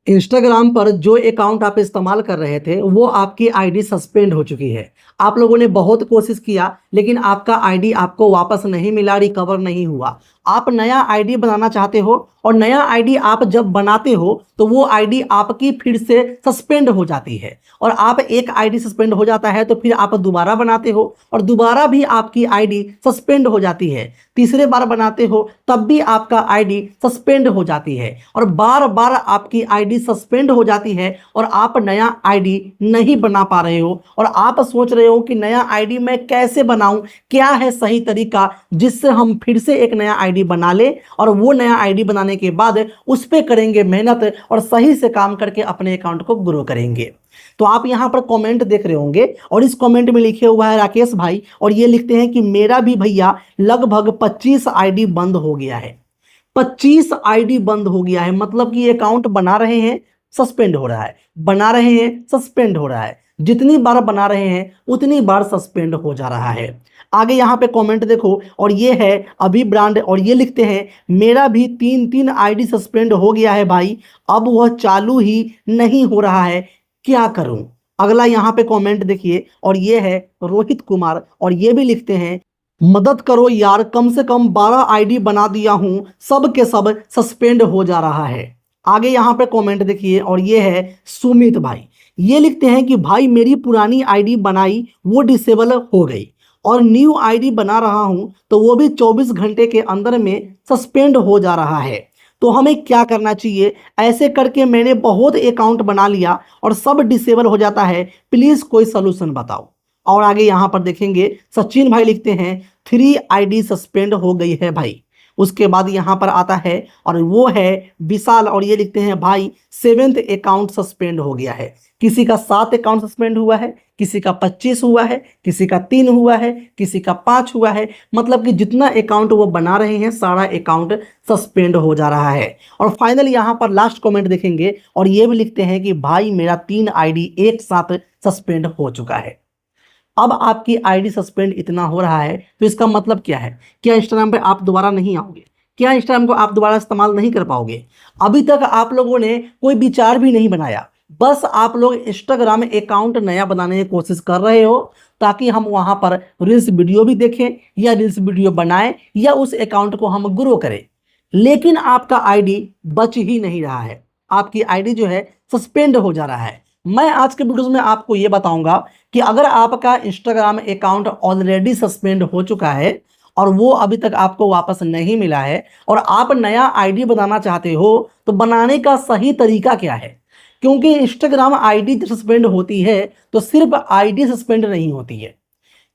Instagram पर जो account आप इस्तेमाल कर रहे थे वो आपकी आईडी सस्पेंड हो चुकी है। आप लोगों ने बहुत कोशिश किया लेकिन आपका आईडी आपको वापस नहीं मिला, रिकवर नहीं हुआ। आप नया आईडी बनाना चाहते हो और नया आईडी आप जब बनाते हो तो वो आईडी आपकी फिर से सस्पेंड हो जाती है और आप एक आईडी सस्पेंड हो जाता है तो फिर आप दोबारा बनाते हो और दोबारा भी आपकी आईडी सस्पेंड हो जाती है। तीसरे बार बनाते हो तब भी आपका आईडी सस्पेंड हो जाती है और बार बार आपकी आईडी सस्पेंड हो जाती है और आप नया आईडी नहीं बना पा रहे हो और आप सोच रहे हो कि नया आईडी मैं कैसे बनाऊं, क्या है सही तरीका जिससे हम फिर से एक नया आईडी बना ले और वो नया आईडी बनाने के बाद उस पर करेंगे मेहनत और सही से काम करके अपने अकाउंट को ग्रो करेंगे। तो आप यहां पर कमेंट देख रहे होंगे और इस कमेंट में लिखे हुआ है राकेश भाई और ये लिखते हैं कि मेरा भी भैया लगभग 25 आईडी बंद हो गया है। 25 आईडी बंद हो गया है मतलब कि अकाउंट बना रहे हैं सस्पेंड हो रहा है, बना रहे हैं सस्पेंड हो रहा है, जितनी बार बना रहे हैं उतनी बार सस्पेंड हो जा रहा है। आगे यहाँ पे कमेंट देखो और ये है अभी ब्रांड और ये लिखते हैं मेरा भी 3 आईडी सस्पेंड हो गया है भाई, अब वह चालू ही नहीं हो रहा है, क्या करूं। अगला यहाँ पे कमेंट देखिए और ये है रोहित कुमार और ये भी लिखते हैं मदद करो यार, कम से कम 12 आईडी बना दिया हूं, सब के सब सस्पेंड हो जा रहा है। आगे यहाँ पे कमेंट देखिए और ये है सुमित भाई, ये लिखते हैं कि भाई मेरी पुरानी आईडी बनाई वो डिसेबल हो गई और न्यू आईडी बना रहा हूं तो वो भी 24 घंटे के अंदर में सस्पेंड हो जा रहा है, तो हमें क्या करना चाहिए। ऐसे करके मैंने बहुत अकाउंट बना लिया और सब डिसेबल हो जाता है, प्लीज कोई सलूशन बताओ। और आगे यहाँ पर देखेंगे सचिन भाई लिखते हैं 3 आईडी सस्पेंड हो गई है भाई। उसके बाद यहाँ पर आता है और वो है विशाल और ये लिखते हैं भाई 7th अकाउंट सस्पेंड हो गया है। किसी का 7 अकाउंट सस्पेंड हुआ है, किसी का 25 हुआ है, किसी का 3 हुआ है, किसी का 5 हुआ है, मतलब कि जितना अकाउंट वो बना रहे हैं सारा अकाउंट सस्पेंड हो जा रहा है। और फाइनल यहाँ पर लास्ट कमेंट देखेंगे और ये भी लिखते हैं कि भाई मेरा 3 आईडी एक साथ सस्पेंड हो चुका है। अब आपकी आईडी सस्पेंड इतना हो रहा है तो इसका मतलब क्या है, क्या इंस्टाग्राम पे आप दोबारा नहीं आओगे, क्या इंस्टाग्राम को आप दोबारा इस्तेमाल नहीं कर पाओगे। अभी तक आप लोगों ने कोई विचार भी नहीं बनाया, बस आप लोग इंस्टाग्राम अकाउंट नया बनाने की कोशिश कर रहे हो ताकि हम वहां पर रील्स वीडियो भी देखें या रील्स वीडियो बनाएं या उस अकाउंट को हम ग्रो करें, लेकिन आपका आईडी बच ही नहीं रहा है, आपकी आईडी जो है सस्पेंड हो जा रहा है। मैं आज के वीडियोस में आपको ये बताऊंगा कि अगर आपका इंस्टाग्राम अकाउंट ऑलरेडी सस्पेंड हो चुका है और वो अभी तक आपको वापस नहीं मिला है और आप नया आईडी बनाना चाहते हो तो बनाने का सही तरीका क्या है। क्योंकि इंस्टाग्राम आईडी जब सस्पेंड होती है तो सिर्फ आईडी सस्पेंड नहीं होती है,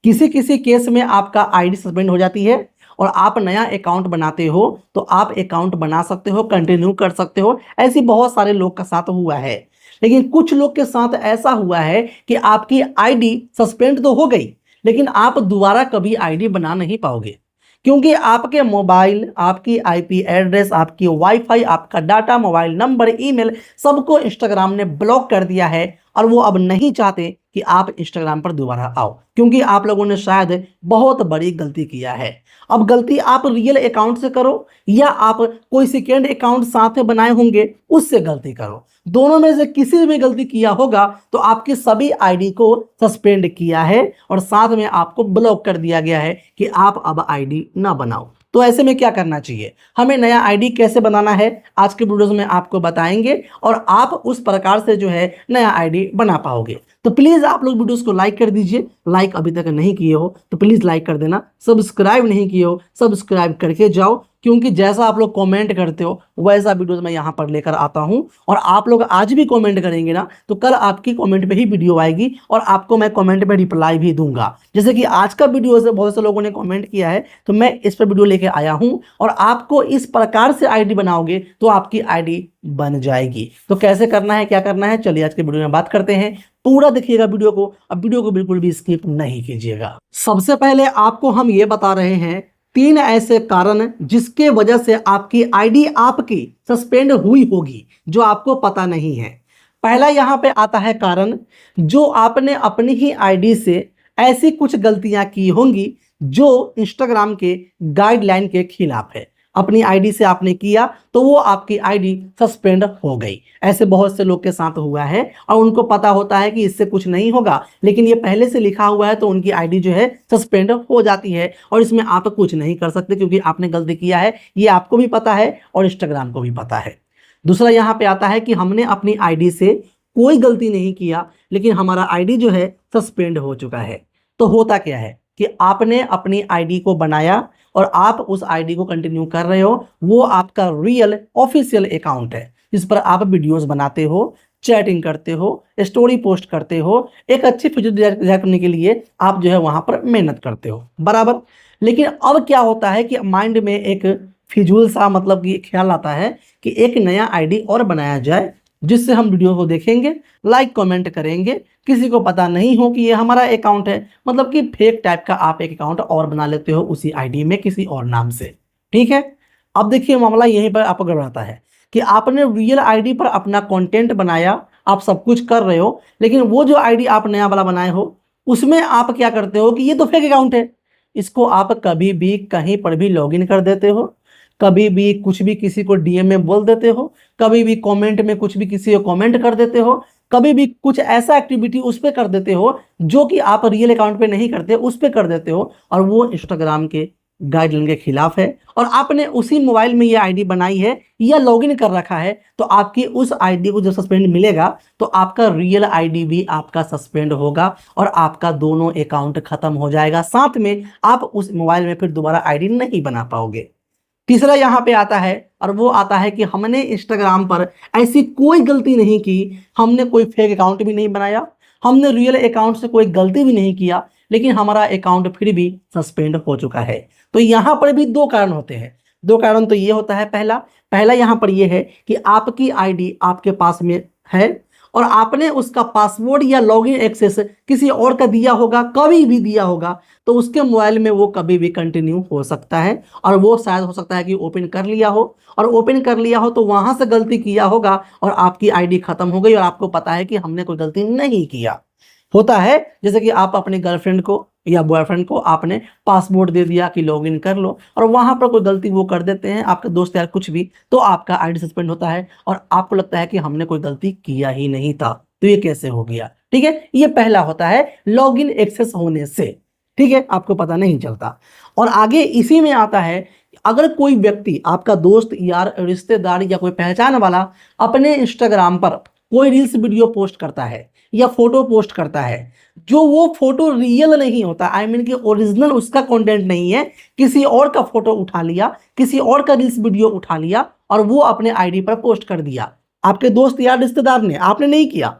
किसी किसी केस में आपका आईडी सस्पेंड हो जाती है और आप नया अकाउंट बनाते हो तो आप अकाउंट बना सकते हो, कंटिन्यू कर सकते हो। ऐसी बहुत सारे लोग के साथ हुआ है, लेकिन कुछ लोग के साथ ऐसा हुआ है कि आपकी आईडी सस्पेंड तो हो गई लेकिन आप दोबारा कभी आईडी बना नहीं पाओगे, क्योंकि आपके मोबाइल, आपकी आईपी एड्रेस, आपकी वाईफाई, आपका डाटा, मोबाइल नंबर, ईमेल सबको इंस्टाग्राम ने ब्लॉक कर दिया है और वो अब नहीं चाहते कि आप इंस्टाग्राम पर दोबारा आओ, क्योंकि आप लोगों ने शायद बहुत बड़ी गलती किया है। अब गलती आप रियल अकाउंट से करो या आप कोई सेकेंड अकाउंट साथ में बनाए होंगे उससे गलती करो, दोनों में से किसी ने भी गलती किया होगा तो आपकी सभी आईडी को सस्पेंड किया है और साथ में आपको ब्लॉक कर दिया गया है कि आप अब आईडी ना बनाओ। तो ऐसे में क्या करना चाहिए, हमें नया आईडी कैसे बनाना है आज के वीडियोस में आपको बताएंगे और आप उस प्रकार से जो है नया आईडी बना पाओगे। तो प्लीज़ आप लोग वीडियोस को लाइक कर दीजिए, लाइक अभी तक नहीं किए हो तो प्लीज़ लाइक कर देना, सब्सक्राइब नहीं किए हो सब्सक्राइब करके जाओ, क्योंकि जैसा आप लोग कमेंट करते हो वैसा वीडियोस मैं यहाँ पर लेकर आता हूँ और आप लोग आज भी कमेंट करेंगे ना तो कल आपकी कमेंट पे ही वीडियो आएगी और आपको मैं कमेंट पे रिप्लाई भी दूंगा। जैसे कि आज का वीडियो से बहुत से लोगों ने कमेंट किया है तो मैं इस पर वीडियो लेके आया हूँ और आपको इस प्रकार से आईडी बनाओगे तो आपकी आईडी बन जाएगी। तो कैसे करना है, क्या करना है, चलिए आज के वीडियो में बात करते हैं। पूरा देखिएगा वीडियो को, अब वीडियो को बिल्कुल भी स्किप नहीं कीजिएगा। सबसे पहले आपको हम ये बता रहे हैं 3 ऐसे कारण जिसके वजह से आपकी आईडी आपकी सस्पेंड हुई होगी जो आपको पता नहीं है। पहला यहाँ पे आता है कारण, जो आपने अपनी ही आईडी से ऐसी कुछ गलतियां की होंगी जो इंस्टाग्राम के गाइडलाइन के खिलाफ है। अपनी आईडी से आपने किया तो वो आपकी आईडी सस्पेंड हो गई। ऐसे बहुत से लोग के साथ हुआ है और उनको पता होता है कि इससे कुछ नहीं होगा, लेकिन ये पहले से लिखा हुआ है तो उनकी आईडी जो है सस्पेंड हो जाती है और इसमें आप कुछ नहीं कर सकते क्योंकि आपने गलती किया है, ये आपको भी पता है और इंस्टाग्राम को भी पता है। दूसरा यहाँ पे आता है कि हमने अपनी आईडी से कोई गलती नहीं किया लेकिन हमारा आईडी जो है सस्पेंड हो चुका है। तो होता क्या है कि आपने अपनी आईडी को बनाया और आप उस आईडी को कंटिन्यू कर रहे हो, वो आपका रियल ऑफिशियल अकाउंट है जिस पर आप वीडियोस बनाते हो, चैटिंग करते हो, स्टोरी पोस्ट करते हो, एक अच्छी फ्यूचर डिजाइन करने के लिए आप जो है वहां पर मेहनत करते हो, बराबर। लेकिन अब क्या होता है कि माइंड में एक फिजूल सा मतलब कि ख्याल आता है कि एक नया आईडी और बनाया जाए जिससे हम वीडियो को देखेंगे, लाइक कमेंट करेंगे, किसी को पता नहीं हो कि ये हमारा अकाउंट है, मतलब कि फेक टाइप का आप एक अकाउंट और बना लेते हो उसी आईडी में किसी और नाम से। ठीक है, अब देखिए मामला यहीं पर आपको गड़बड़ाता है कि आपने रियल आईडी पर अपना कंटेंट बनाया, आप सब कुछ कर रहे हो, लेकिन वो जो आईडी आप नया वाला बनाए हो उसमें आप क्या करते हो कि ये तो फेक अकाउंट है, इसको आप कभी भी कहीं पर भी लॉगिन कर देते हो, कभी भी कुछ भी किसी को डीएम में बोल देते हो, कभी भी कमेंट में कुछ भी किसी को कमेंट कर देते हो, कभी भी कुछ ऐसा एक्टिविटी उस पर कर देते हो जो कि आप रियल अकाउंट पे नहीं करते उस पर कर देते हो और वो इंस्टाग्राम के गाइडलाइन के खिलाफ है और आपने उसी मोबाइल में ये आईडी बनाई है या लॉगिन कर रखा है, तो आपकी उस आईडी को जब सस्पेंड मिलेगा तो आपका रियल आईडी भी आपका सस्पेंड होगा और आपका दोनों अकाउंट खत्म हो जाएगा, साथ में आप उस मोबाइल में फिर दोबारा आईडी नहीं बना पाओगे। तीसरा यहाँ पे आता है और वो आता है कि हमने इंस्टाग्राम पर ऐसी कोई गलती नहीं की, हमने कोई फेक अकाउंट भी नहीं बनाया, हमने रियल अकाउंट से कोई गलती भी नहीं किया, लेकिन हमारा अकाउंट फिर भी सस्पेंड हो चुका है। तो यहाँ पर भी दो कारण होते हैं। दो कारण तो ये होता है, पहला यहाँ पर ये है कि आपकी आईडी आपके पास में है और आपने उसका पासवर्ड या लॉगिन एक्सेस किसी और का दिया होगा, कभी भी दिया होगा, तो उसके मोबाइल में वो कभी भी कंटिन्यू हो सकता है और वो शायद हो सकता है कि ओपन कर लिया हो और ओपन कर लिया हो तो वहां से गलती किया होगा और आपकी आईडी खत्म हो गई और आपको पता है कि हमने कोई गलती नहीं किया। होता है जैसे कि आप अपने गर्लफ्रेंड को या बॉयफ्रेंड को आपने पासवर्ड दे दिया कि लॉगिन कर लो और वहां पर कोई गलती वो कर देते हैं, आपके दोस्त यार कुछ भी, तो आपका आईडी सस्पेंड होता है और आपको लगता है कि हमने कोई गलती किया ही नहीं था, तो ये कैसे हो गया। ठीक है, ये पहला होता है लॉगिन एक्सेस होने से। ठीक है, आपको पता नहीं चलता। और आगे इसी में आता है अगर कोई व्यक्ति, आपका दोस्त यार रिश्तेदार या कोई पहचान वाला अपने इंस्टाग्राम पर कोई रील्स वीडियो पोस्ट करता है या फोटो पोस्ट करता है, जो वो फोटो रियल नहीं होता, आई मीन कि ओरिजिनल उसका कंटेंट नहीं है, किसी और का फोटो उठा लिया, किसी और का रील्स वीडियो उठा लिया और वो अपने आईडी पर पोस्ट कर दिया, आपके दोस्त या रिश्तेदार ने, आपने नहीं किया।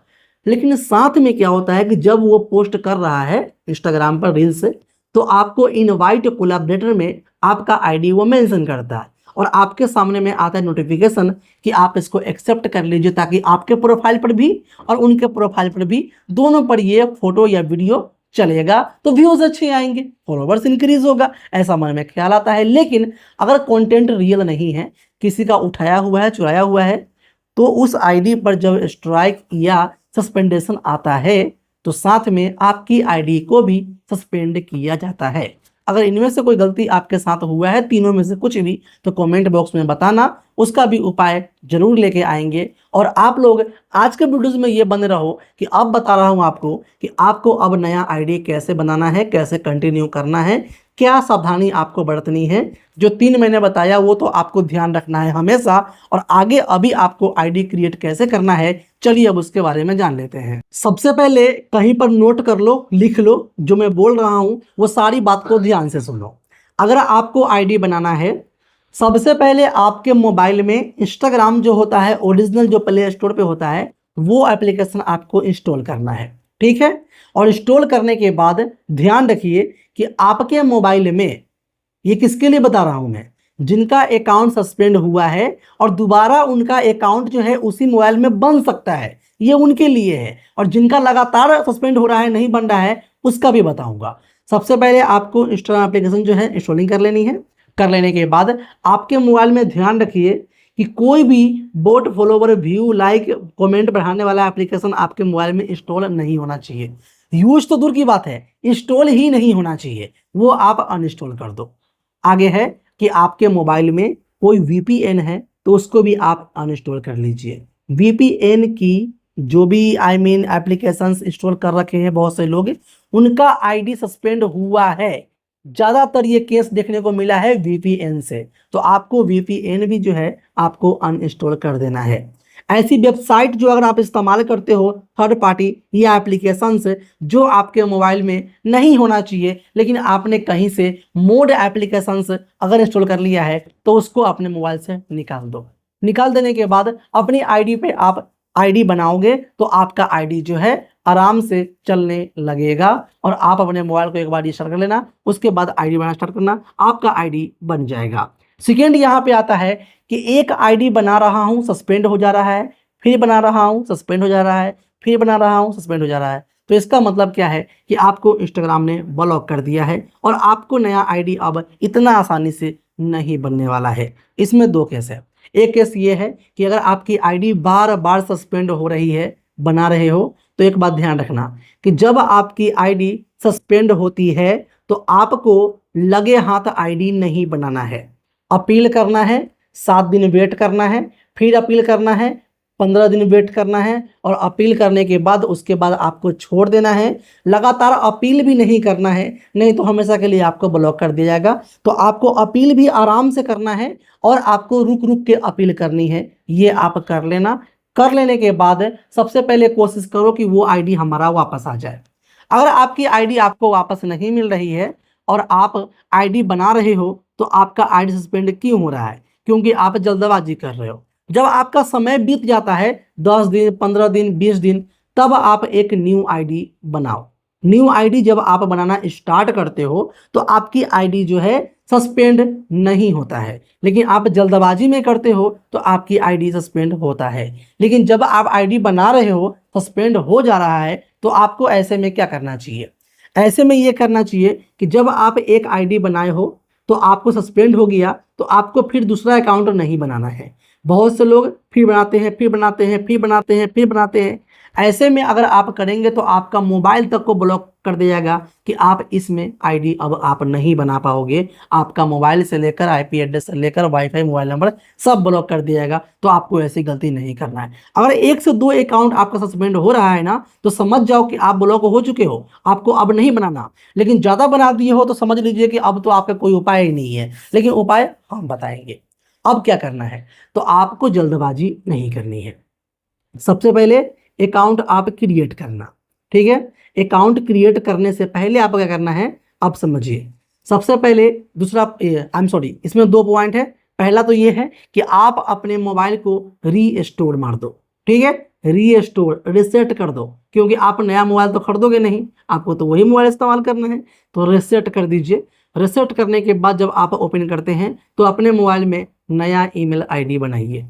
लेकिन साथ में क्या होता है कि जब वो पोस्ट कर रहा है इंस्टाग्राम पर रील्स, तो आपको इनवाइट कोलैबोरेटर में आपका आईडी वो मेंशन करता है और आपके सामने में आता है नोटिफिकेशन कि आप इसको एक्सेप्ट कर लीजिए ताकि आपके प्रोफाइल पर भी और उनके प्रोफाइल पर भी, दोनों पर ये फोटो या वीडियो चलेगा, तो व्यूज अच्छे आएंगे, फॉलोवर्स इंक्रीज होगा, ऐसा मन में ख्याल आता है। लेकिन अगर कंटेंट रियल नहीं है, किसी का उठाया हुआ है, चुराया हुआ है, तो उस आईडी पर जब स्ट्राइक या सस्पेंडेशन आता है तो साथ में आपकी आईडी को भी सस्पेंड किया जाता है। अगर इनमें से कोई गलती आपके साथ हुआ है, तीनों में से कुछ भी, तो कमेंट बॉक्स में बताना, उसका भी उपाय जरूर लेके आएंगे। और आप लोग आज के वीडियोस में ये बने रहो कि अब बता रहा हूँ आपको कि आपको अब नया आईडी कैसे बनाना है, कैसे कंटिन्यू करना है, क्या सावधानी आपको बरतनी है। जो 3 मैंने बताया वो तो आपको ध्यान रखना है हमेशा, और आगे अभी आपको आईडी क्रिएट कैसे करना है, चलिए अब उसके बारे में जान लेते हैं। सबसे पहले कहीं पर नोट कर लो, लिख लो, जो मैं बोल रहा हूँ वो सारी बात को ध्यान से सुनो। अगर आपको आईडी बनाना है, सबसे पहले आपके मोबाइल में इंस्टाग्राम जो होता है ओरिजिनल, जो प्ले स्टोर पे होता है, वो एप्लीकेशन आपको इंस्टॉल करना है। ठीक है, और इंस्टॉल करने के बाद ध्यान रखिए कि आपके मोबाइल में, ये किसके लिए बता रहा हूं मैं, जिनका अकाउंट सस्पेंड हुआ है और दोबारा उनका अकाउंट जो है उसी मोबाइल में बन सकता है, ये उनके लिए है। और जिनका लगातार सस्पेंड हो रहा है, नहीं बन रहा है, उसका भी बताऊंगा। सबसे पहले आपको इंस्टाग्राम एप्लीकेशन जो है इंस्टॉलिंग कर लेनी है। कर लेने के बाद आपके मोबाइल में ध्यान रखिए कि कोई भी boat, follower, view, like, comment बढ़ाने वाला एप्लीकेशन आपके मोबाइल में इंस्टॉल नहीं होना चाहिए। यूज तो दूर की बात है, इंस्टॉल ही नहीं होना चाहिए, वो आप अनइंस्टॉल कर दो। आगे है, कि आपके मोबाइल में कोई वीपीएन है तो उसको भी आप अनइंस्टॉल कर लीजिए। वीपीएन की जो भी एप्लीकेशंस इंस्टॉल कर रखे हैं बहुत से लोग, उनका आईडी सस्पेंड हुआ है। ज़्यादातर ये केस देखने को मिला है वीपीएन से। तो आपको वीपीएन भी जो है आपको अनइंस्टॉल कर देना है। ऐसी वेबसाइट जो अगर आप इस्तेमाल करते हो थर्ड पार्टी या एप्लीकेशंस जो आपके मोबाइल में नहीं होना चाहिए, लेकिन आपने कहीं से मोड एप्लीकेशंस अगर इंस्टॉल कर लिया है तो उसको अपने मोबाइल से निकाल दो। निकाल देने के बाद अपनी आईडी पे आप आईडी बनाओगे तो आपका आईडी जो है आराम से चलने लगेगा। और आप अपने मोबाइल को एक बार रजिस्टर कर लेना, उसके बाद आईडी बनाना स्टार्ट करना, आपका आईडी बन जाएगा। सेकेंड यहाँ पे आता है कि एक आईडी बना रहा हूँ सस्पेंड हो जा रहा है, फिर बना रहा हूँ सस्पेंड हो जा रहा है, फिर बना रहा हूँ सस्पेंड हो जा रहा है। तो इसका मतलब क्या है कि आपको इंस्टाग्राम ने ब्लॉक कर दिया है और आपको नया आईडी अब इतना आसानी से नहीं बनने वाला है। इसमें दो केस है। एक केस ये है कि अगर आपकी आईडी बार बार सस्पेंड हो रही है, बना रहे हो, तो एक बात ध्यान रखना कि जब आपकी आईडी सस्पेंड होती है तो आपको लगे हाथ आईडी नहीं बनाना है। अपील करना है, 7 दिन वेट करना है, फिर अपील करना है, 15 दिन वेट करना है, और अपील करने के बाद उसके बाद आपको छोड़ देना है। लगातार अपील भी नहीं करना है, नहीं तो हमेशा के लिए आपको ब्लॉक कर दिया जाएगा। तो आपको अपील भी आराम से करना है और आपको रुक रुक के अपील करनी है। ये आप कर लेना। कर लेने के बाद सबसे पहले कोशिश करो कि वो आईडी हमारा वापस आ जाए। अगर आपकी आईडी आपको वापस नहीं मिल रही है और आप आईडी बना रहे हो तो आपका आईडी सस्पेंड क्यों हो रहा है? क्योंकि आप जल्दबाजी कर रहे हो। जब आपका समय बीत जाता है 10 दिन, 15 दिन, 20 दिन, तब आप एक न्यू आईडी बनाओ। न्यू आईडी जब आप बनाना स्टार्ट करते हो तो आपकी आईडी जो है सस्पेंड नहीं होता है, लेकिन आप जल्दबाजी में करते हो तो आपकी आईडी सस्पेंड होता है। लेकिन जब आप आईडी बना रहे हो सस्पेंड हो जा रहा है तो आपको ऐसे में क्या करना चाहिए? ऐसे में ये करना चाहिए कि जब आप एक आईडी बनाए हो तो आपको सस्पेंड हो गया तो आपको फिर दूसरा अकाउंट नहीं बनाना है। बहुत से लोग फिर बनाते हैं, फिर बनाते हैं, फिर बनाते हैं, फिर बनाते हैं। ऐसे में अगर आप करेंगे तो आपका मोबाइल तक को ब्लॉक कर दिया जाएगा कि आप इसमें आईडी अब आप नहीं बना पाओगे। आपका मोबाइल से लेकर आईपी एड्रेस से लेकर वाईफाई मोबाइल नंबर सब ब्लॉक कर दिया जाएगा। तो आपको ऐसी गलती नहीं करना है। अगर 1 से 2 अकाउंट आपका सस्पेंड हो रहा है ना, तो समझ जाओ कि आप ब्लॉक हो चुके हो, आपको अब नहीं बनाना। लेकिन ज़्यादा बना दिए हो तो समझ लीजिए कि अब तो आपका कोई उपाय ही नहीं है। लेकिन उपाय हम बताएंगे। अब क्या करना है? तो आपको जल्दबाजी नहीं करनी है। सबसे पहले अकाउंट आप क्रिएट करना, ठीक है। अकाउंट क्रिएट करने से पहले आप क्या करना है आप समझिए। सबसे पहले दूसरा इसमें 2 पॉइंट है। पहला तो ये है कि आप अपने मोबाइल को रीस्टोर मार दो, ठीक है। रीस्टोर रीसेट कर दो, क्योंकि आप नया मोबाइल तो खरीदोगे नहीं, आपको तो वही मोबाइल इस्तेमाल करना है। तो रीसेट कर दीजिए। रीसेट करने के बाद जब आप ओपन करते हैं तो अपने मोबाइल में नया ईमेल आईडी बनाइए,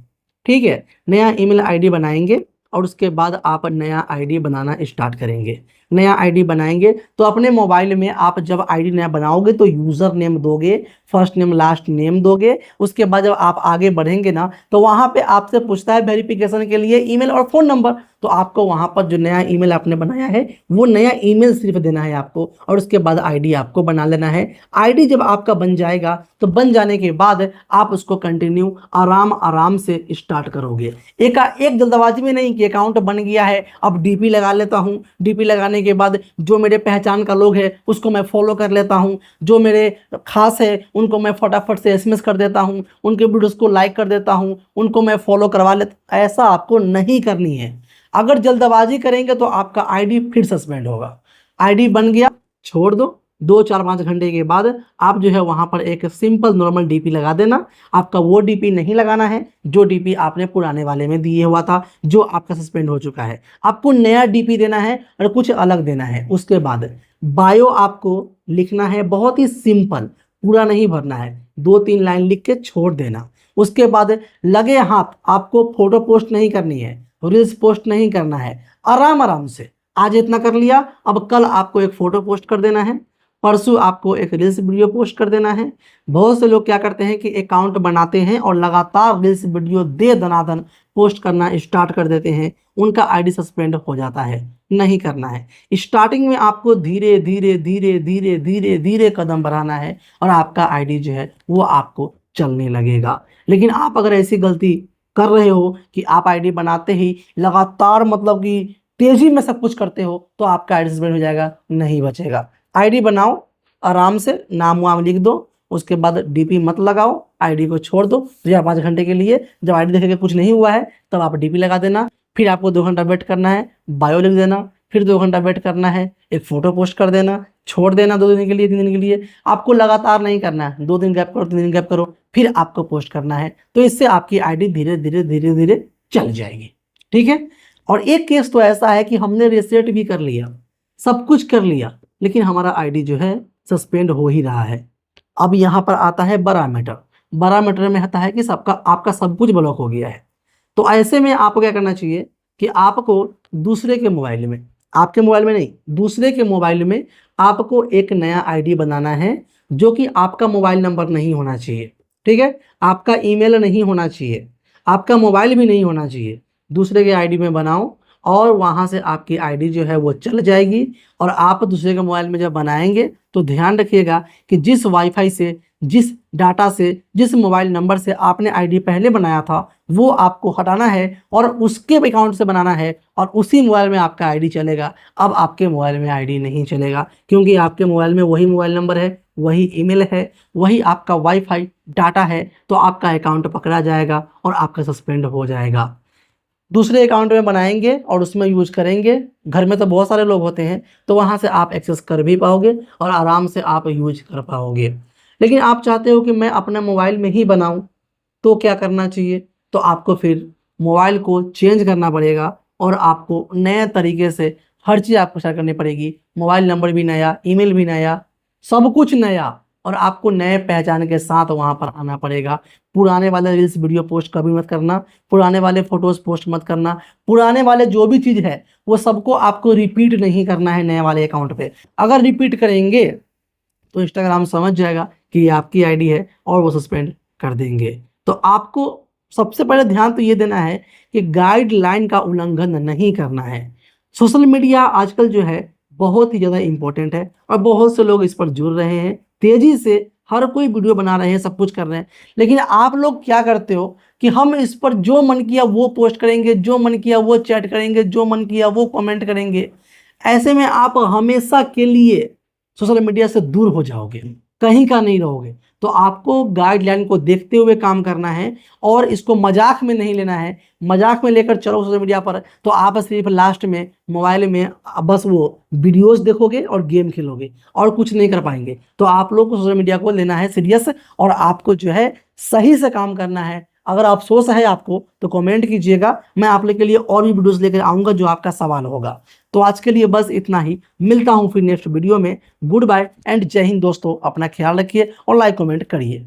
ठीक है। नया ईमेल आईडी बनाएंगे और उसके बाद आप नया आईडी बनाना स्टार्ट करेंगे। नया आईडी बनाएंगे तो अपने मोबाइल में आप जब आईडी नया बनाओगे तो यूज़र नेम दोगे, फर्स्ट नेम लास्ट नेम दोगे। उसके बाद जब आप आगे बढ़ेंगे ना तो वहाँ पे आपसे पूछता है वेरिफिकेशन के लिए ईमेल और फ़ोन नंबर। तो आपको वहाँ पर जो नया ईमेल आपने बनाया है वो नया ईमेल सिर्फ देना है आपको, और उसके बाद आईडी आपको बना लेना है। आईडी जब आपका बन जाएगा तो बन जाने के बाद आप उसको कंटिन्यू आराम से स्टार्ट करोगे। एक जल्दबाजी में नहीं कि अकाउंट बन गया है अब डीपी लगा लेता हूँ, डीपी लगाने के बाद जो मेरे पहचान का लोग है उसको मैं फॉलो कर लेता हूँ, जो मेरे खास है उनको मैं फटाफट से एसएमएस कर देता हूँ, उनके वीडियोस को लाइक कर देता हूँ, उनको मैं फॉलो करवा लेता। ऐसा आपको नहीं करनी है। अगर जल्दबाजी करेंगे तो आपका आईडी फिर सस्पेंड होगा। आईडी बन गया छोड़ दो, 2-4-5 घंटे के बाद आप जो है वहाँ पर एक सिंपल नॉर्मल डीपी लगा देना। आपका वो डीपी नहीं लगाना है जो डीपी आपने पुराने वाले में दिए हुआ था, जो आपका सस्पेंड हो चुका है। आपको नया डीपी देना है और कुछ अलग देना है। उसके बाद बायो आपको लिखना है, बहुत ही सिंपल, पूरा नहीं भरना है, 2-3 लाइन लिख के छोड़ देना। उसके बाद लगे हाथ आपको फोटो पोस्ट नहीं करनी है, रील्स पोस्ट नहीं करना है। आराम से आज इतना कर लिया, अब कल आपको एक फ़ोटो पोस्ट कर देना है, परसों आपको एक रील्स वीडियो पोस्ट कर देना है। बहुत से लोग क्या करते हैं कि अकाउंट बनाते हैं और लगातार रील्स वीडियो दे दनादन पोस्ट करना स्टार्ट कर देते हैं, उनका आईडी सस्पेंड हो जाता है। नहीं करना है। स्टार्टिंग में आपको धीरे धीरे धीरे धीरे धीरे धीरे कदम बढ़ाना है और आपका आईडी जो है वो आपको चलने लगेगा। लेकिन आप अगर ऐसी गलती कर रहे हो कि आप आईडी बनाते ही लगातार मतलब कि तेजी में सब कुछ करते हो तो आपका आईडी सस्पेंड हो जाएगा, नहीं बचेगा। आईडी बनाओ, आराम से नाम वाम लिख दो, उसके बाद डीपी मत लगाओ, आईडी को छोड़ दो 3-5 घंटे के लिए। जब आईडी देखेंगे कुछ नहीं हुआ है तब आप डीपी लगा देना। फिर आपको 2 घंटा वेट करना है, बायो लिख देना, फिर 2 घंटा वेट करना है, एक फोटो पोस्ट कर देना, छोड़ देना 2 दिन के लिए 3 दिन के लिए। आपको लगातार नहीं करना है, 2 दिन गैप करो, 3 दिन गैप करो, फिर आपको पोस्ट करना है। तो इससे आपकी आईडी धीरे धीरे धीरे धीरे चल जाएगी। ठीक है। और एक केस तो ऐसा है कि हमने रीसेट भी कर लिया, सब कुछ कर लिया, लेकिन हमारा आईडी जो है सस्पेंड हो ही रहा है। अब यहाँ पर आता है बड़ा मैटर। बड़ा मैटर में आता है कि आपका सब कुछ ब्लॉक हो गया है। तो ऐसे में आपको क्या करना चाहिए कि आपको दूसरे के मोबाइल में, आपके मोबाइल में नहीं, दूसरे के मोबाइल में आपको एक नया आईडी बनाना है जो कि आपका मोबाइल नंबर नहीं होना चाहिए। ठीक है। आपका ईमेल नहीं होना चाहिए, आपका मोबाइल भी नहीं होना चाहिए। दूसरे के आईडी में बनाओ और वहाँ से आपकी आईडी जो है वो चल जाएगी। और आप दूसरे के मोबाइल में जब बनाएंगे तो ध्यान रखिएगा कि जिस वाईफाई से, जिस डाटा से, जिस मोबाइल नंबर से आपने आईडी पहले बनाया था वो आपको हटाना है और उसके अकाउंट से बनाना है और उसी मोबाइल में आपका आईडी चलेगा। अब आपके मोबाइल में आईडी नहीं चलेगा क्योंकि आपके मोबाइल में वही मोबाइल नंबर है, वही ईमेल है, वही आपका वाईफाई डाटा है। तो आपका अकाउंट पकड़ा जाएगा और आपका सस्पेंड हो जाएगा। दूसरे अकाउंट में बनाएंगे और उसमें यूज करेंगे। घर में तो बहुत सारे लोग होते हैं तो वहाँ से आप एक्सेस कर भी पाओगे और आराम से आप यूज कर पाओगे। लेकिन आप चाहते हो कि मैं अपने मोबाइल में ही बनाऊं, तो क्या करना चाहिए? तो आपको फिर मोबाइल को चेंज करना पड़ेगा और आपको नए तरीके से हर चीज़ आपको शेयर करनी पड़ेगी। मोबाइल नंबर भी नया, ईमेल भी नया, सब कुछ नया, और आपको नए पहचान के साथ वहाँ पर आना पड़ेगा। पुराने वाले रील्स वीडियो पोस्ट कभी मत करना, पुराने वाले फोटोज़ पोस्ट मत करना, पुराने वाले जो भी चीज़ है वो सबको आपको रिपीट नहीं करना है नए वाले अकाउंट पे। अगर रिपीट करेंगे तो इंस्टाग्राम समझ जाएगा कि ये आपकी आईडी है और वो सस्पेंड कर देंगे। तो आपको सबसे पहले ध्यान तो ये देना है कि गाइडलाइन का उल्लंघन नहीं करना है। सोशल मीडिया आजकल जो है बहुत ही ज़्यादा इम्पोर्टेंट है और बहुत से लोग इस पर जुड़ रहे हैं, तेज़ी से हर कोई वीडियो बना रहे हैं, सब कुछ कर रहे हैं। लेकिन आप लोग क्या करते हो कि हम इस पर जो मन किया वो पोस्ट करेंगे, जो मन किया वो चैट करेंगे, जो मन किया वो कमेंट करेंगे। ऐसे में आप हमेशा के लिए सोशल मीडिया से दूर हो जाओगे, कहीं का नहीं रहोगे। तो आपको गाइडलाइन को देखते हुए काम करना है और इसको मजाक में नहीं लेना है। मजाक में लेकर चलो सोशल मीडिया पर तो आप सिर्फ लास्ट में मोबाइल में बस वो वीडियोस देखोगे और गेम खेलोगे और कुछ नहीं कर पाएंगे। तो आप लोग को सोशल मीडिया को लेना है सीरियस और आपको जो है सही से काम करना है। अगर अफसोस है आपको तो कमेंट कीजिएगा, मैं आप लोग के लिए और भी वीडियोस लेकर आऊँगा जो आपका सवाल होगा। तो आज के लिए बस इतना ही, मिलता हूँ फिर नेक्स्ट वीडियो में। गुड बाय एंड जय हिंद दोस्तों, अपना ख्याल रखिए और लाइक कमेंट करिए।